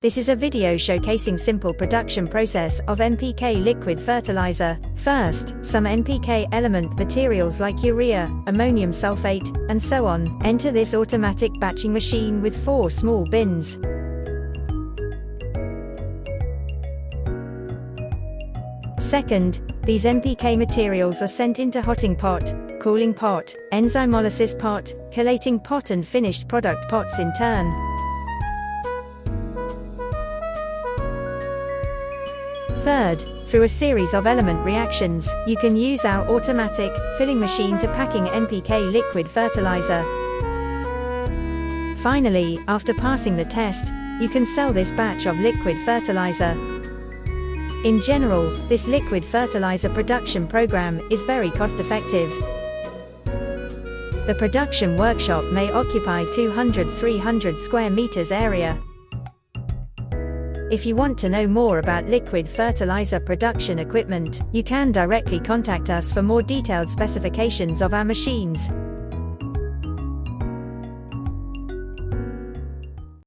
This is a video showcasing simple production process of NPK liquid fertilizer. First, some NPK element materials like urea, ammonium sulfate, and so on, enter this automatic batching machine with 4 small bins. Second, these NPK materials are sent into hotting pot, cooling pot, enzymolysis pot, chelating pot and finished product pots in turn. Third, through a series of element reactions, you can use our automatic filling machine to packing NPK liquid fertilizer. Finally, after passing the test, you can sell this batch of liquid fertilizer. In general, this liquid fertilizer production program is very cost-effective. The production workshop may occupy 200-300 square meters area. If you want to know more about liquid fertilizer production equipment, you can directly contact us for more detailed specifications of our machines.